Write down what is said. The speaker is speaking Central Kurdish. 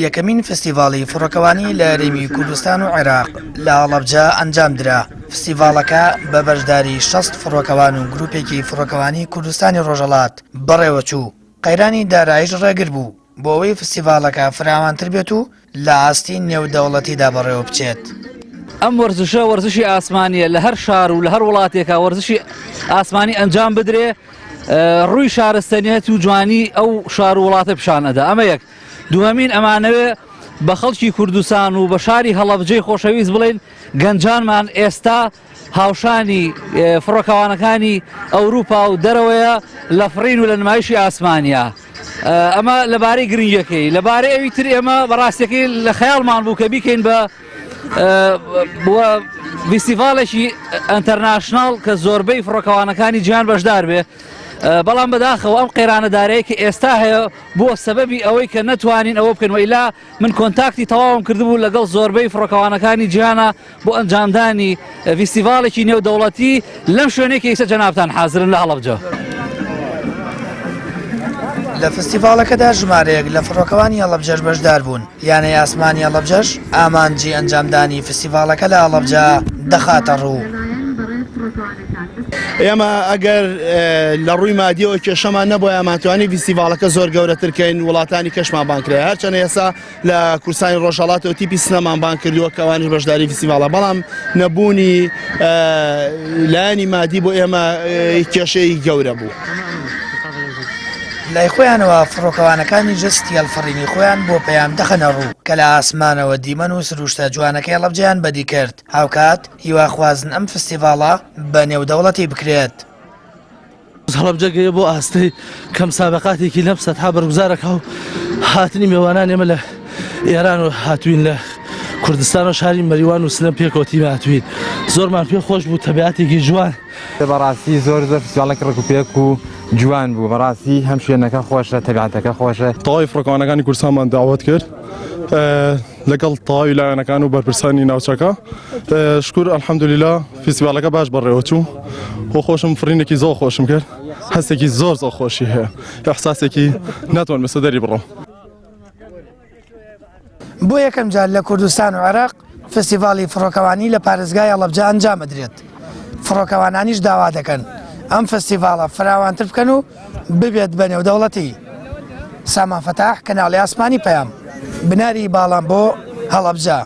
یەکەمین فستیڤاڵی فڕۆکەوانی لە هەرێمی کوردستان و عێراق لە هەڵەبجە ئەنجام درا. فستیڤاڵەکە بە بەشداری 60 فڕۆکەوان و گروپێکی فڕۆکەوانی کوردستانی ڕۆژهەڵات بەڕێوەچوو. قەیرانی دارایش ڕێگر بوو بۆ ئەوەی فستیڤاڵەکە فراوانتر بێت و لە ئاستی نێودەوڵەتیدا بەڕێوە بچێت. ئەم وەرزشە وەرزشی ئاسمانیە، لە هەر شار و لە هەر وڵاتێکە وەرزشی ئاسمانی ئەنجام بدرێ، ڕووی شارستەنیەت و جوانی ئەو شار و وڵاتە پیشانەدا. ئەمە یەک. دووەمین ئەمانەوێ بە خەڵکی کوردستان و بە شاری هەڵەبجەی خۆشەویست بڵێن گەنجانمان ئێستا هاوشانی فڕۆکەوانەکانی ئەوروپا و دەرەوەیە لە فڕین و لە نمایشی ئاسمانیا. ئەمە لەبارەی گرنگەکەی. لەبارەی ئەوی تر ئێمە بەڕاستیەکەی لە خەیاڵمان بوو کە بیکەین بە فیستیڤاڵێکی ئەنتەرناشناڵ کە زۆربەی فڕۆکەوانەکانی جیهان بەشدار بێ، بەڵام بەداخەوە ئەم قەیرانەدارەیە کە ئێستا هەیە بۆ سەبەبی ئەوەی کە نەتوانین ئەوە بکەن. وەئیلا من کۆنتاکتی تەواوم کردبوو لەگەڵ زۆربەی فڕۆکەوانەکانی جیهانە بۆ ئەنجامدانی فیستیڤاڵێکی نێودەوڵەتی لەم شوێنێکی ئێستا جەنابتان حازرن لە هەڵەبجە. لە فستیڤاڵەکەدا ژمارەیەک لە فڕۆکەوانی هەڵەبجەش بەشدار بوون. یانەی ئاسمانی هەڵەبجەش ئامانجی ئەنجامدانی فستیڤاڵەکە لە هەڵەبجە دەخاتە ڕوو. ئێمە ئەگەر لە ڕووی مادیەوە کێشەمان نەبووە ئەمانتوانی فیستیڤاڵەکە زۆر گەورەترکەین، وڵاتانی کەشمان بانکرێ. هەرچەندە ئێستا لە کورسانی ڕۆژهەڵاتەوە تیپی سنەمان بان کردووە کەوانش بەشداری فیستیڤاڵە، بەڵام نەبوونی لایەنی مادی بۆ ئێمە کێشەی گەورە بوو. لای خۆیانەوە فڕۆکەوانەکانی جستی هەڵفڕینی خۆیان بۆ پەیام دەخەنە ڕوو کە لە ئاسمانەوە دیمەن و سروشتە جوانەکەی هەڵەبجەیان بەدی کرد. هاوکات هیواخوازن ئەم فستیڤاڵە بە نێودەوڵەتی بکرێت. هەڵەبجە گەیە بۆ ئاستەی کەم سابقاتێکی لەم سەدها بەرگوزارەکە و هاتنی میێوانان ئێمە لە ئێران و هاتوین لە کوردستان و شاری مەریوان و سنە پێکەوتیمە هاتوین. زۆرمان پێ خۆش بوو، تەبیعاتێکی جوان. بەڕاستی زۆر فستیڤاڵێکی ڕێکوپێک و جوان بوو. بەڕاستی هەم شوێنەکە خۆشە، تەبیعاتەکە خۆشە. تەواوی فڕۆکەوانەکانی کوردستانمان داوات کرد لەگەڵ تەواوی لایەنەکان و بەرپرسانی ناوچەکە. شکر ئەلحەمدولیلا فستیڤاڵەکە باش بەڕێوە چوو. بۆ خۆشم فڕینێکی زۆر خۆشم کرد. هەستێکی زۆر خۆشی هەیە، ئەحساسێکی ناتوان بەسە دەری بڕۆم. بۆ یەکەم جار لە کوردستان و عێراق فستیڤاڵی فڕۆکەوانی لە پارێزگای هەڵەبجە ئەنجام ئەدرێت. فڕۆکەوانانیش داوا دەکەن ئەم فستیڤاڵە فراوانتر بکەن و ببێت بە نێودەوڵەتی. سامان فەتاح، کەناڵی ئاسمانی پەیام، بناری باڵام بۆ هەڵەبجە.